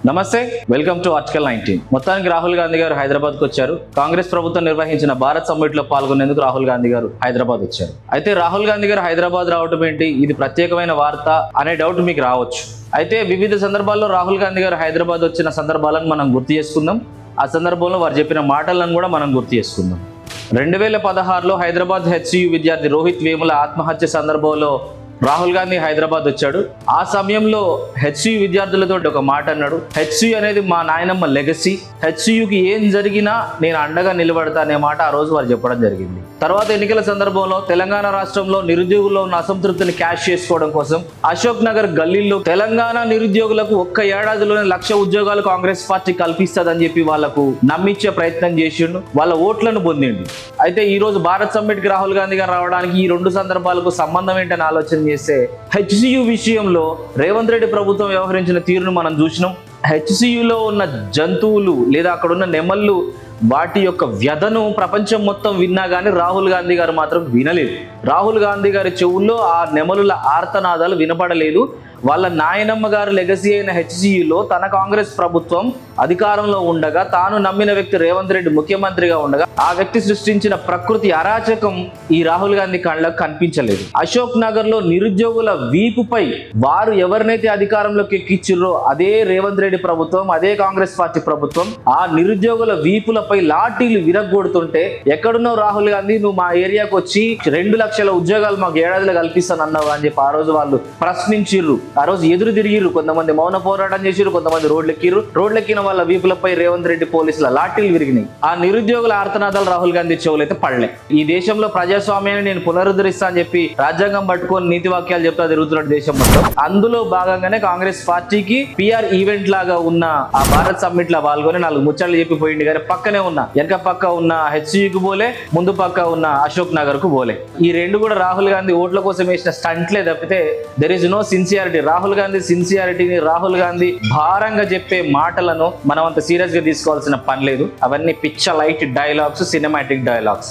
నమస్తే, welcome to article 19. మొత్తానికి రాహుల్ గాంధీ గారు హైదరాబాద్కు వచ్చారు. కాంగ్రెస్ ప్రభుత్వం నిర్వహించిన భారత్ సమ్మిట్లో పాల్గొనేందుకు రాహుల్ గాంధీ గారు హైదరాబాద్ వచ్చారు. అయితే రాహుల్ గాంధీ గారు హైదరాబాద్ రావడం ఏంటి, ఇది ప్రత్యేకమైన వార్త అనే డౌట్ మీకు రావచ్చు. అయితే వివిధ సందర్భాల్లో రాహుల్ గాంధీ గారు హైదరాబాద్ వచ్చిన సందర్భాలను మనం గుర్తు చేసుకుందాం. ఆ సందర్భంలో వారు చెప్పిన మాటలను కూడా మనం గుర్తు చేసుకుందాం. 2016లో హైదరాబాద్ హెచ్సియు విద్యార్థి రోహిత్ వేముల ఆత్మహత్య సందర్భంలో రాహుల్ గాంధీ హైదరాబాద్ వచ్చాడు. ఆ సమయంలో హెచ్సియు విద్యార్థులతో ఒక మాట అన్నాడు. హెచ్సియు అనేది మా నాయనమ్మ లెగసీ, హెచ్సియుకి ఏం జరిగినా నేను అండగా నిలబడతా అనే మాట ఆ రోజు వారు చెప్పడం జరిగింది. తర్వాత ఎన్నికల సందర్భంలో తెలంగాణ రాష్ట్రంలో నిరుద్యోగుల్లో ఉన్న అసంతృప్తిని క్యాష్ చేసుకోవడం కోసం అశోక్ నగర్ గల్లీల్లో తెలంగాణ నిరుద్యోగులకు ఒక్క ఏడాదిలోనే 1,00,000 ఉద్యోగాలు కాంగ్రెస్ పార్టీ కల్పిస్తుందని చెప్పి వాళ్లకు నమ్మించే ప్రయత్నం చేసిండు, వాళ్ళ ఓట్లను పొందిండు. అయితే ఈ రోజు భారత్ సమ్మిట్ కి రాహుల్ గాంధీ గారు రావడానికి ఈ రెండు సందర్భాలకు సంబంధం ఏంటని ఆలోచన చేస్తే హెచ్సియు విషయంలో రేవంత్ రెడ్డి ప్రభుత్వం వ్యవహరించిన తీరును మనం చూసినాం. హెచ్సియులో ఉన్న జంతువులు లేదా అక్కడ ఉన్న నెమళ్ళు వాటి యొక్క వ్యధను ప్రపంచం మొత్తం విన్నా కానీ రాహుల్ గాంధీ గారు మాత్రం వినలేదు. రాహుల్ గాంధీ గారి చెవుల్లో ఆ నెమలుల ఆర్తనాదాలు వినపడలేదు. వాళ్ళ నాయనమ్మ గారు లెగసీ అయిన హెచ్సియులో తన కాంగ్రెస్ ప్రభుత్వం అధికారంలో ఉండగా, తాను నమ్మిన వ్యక్తి రేవంత్ రెడ్డి ముఖ్యమంత్రిగా ఉండగా ఆ వ్యక్తి సృష్టించిన ప్రకృతి అరాచకం ఈ రాహుల్ గాంధీ కళ్ళకు కనిపించలేదు. అశోక్ నగర్ లో నిరుద్యోగుల వీపుపై వారు ఎవరినైతే అధికారంలోకి ఎక్కించారో అదే రేవంత్ రెడ్డి ప్రభుత్వం, అదే కాంగ్రెస్ పార్టీ ప్రభుత్వం ఆ నిరుద్యోగుల వీపులపై లాఠీలు విరగొడుతుంటే, ఎక్కడున్నావు రాహుల్ గాంధీ, నువ్వు మా ఏరియాకు వచ్చి 2,00,000 ఉద్యోగాలు మాకు ఏడాదిలో కల్పిస్తాను అన్నావు అని చెప్పి ఆ రోజు వాళ్ళు ప్రశ్నించిర్రు. ఆ రోజు ఎదురు తిరిగిర్రు. కొంతమంది మౌన పోరాటం చేసిర్రు, కొంతమంది రోడ్లెక్కిన వాళ్ళ వీపులపై రేవంత్ రెడ్డి పోలీసుల లాఠీలు విరిగినాయి. ఆ నిరుద్యోగుల ఆర్తనాదాలు రాహుల్ గాంధీ చెవులైతే పడలే. ఈ దేశంలో ప్రజాస్వామ్యాన్ని నేను పునరుద్ధరిస్తా అని చెప్పి రాజ్యాంగం పట్టుకొని నీతి వాక్యాలు చెప్తా తిరుగుతున్నాడు దేశం మొత్తం. అందులో భాగంగానే కాంగ్రెస్ పార్టీకి PR ఈవెంట్ లాగా ఉన్న ఆ భారత్ సమ్మిట్ లో పాల్గొని 4 ముచ్చట్లు చెప్పిపోయింది. కానీ పక్కనే ఉన్న వెనక పక్క ఉన్న హెచ్సియుకు పోలే, ముందు పక్క ఉన్న అశోక్ నగర్ కు పోలే. ఈ రెండు కూడా రాహుల్ గాంధీ ఓట్ల కోసం వేసిన స్టంట్లే తప్పితే there is no sincerity. Rahul Gandhi సిన్సియారిటీని, రాహుల్ గాంధీ భారంగా చెప్పే మాటలను మనం అంత సీరియస్ గా తీసుకోవాల్సిన పని లేదు. అవన్నీ పిచ్చ లైట్ డైలాగ్స్, సినిమాటిక్ డైలాగ్స్.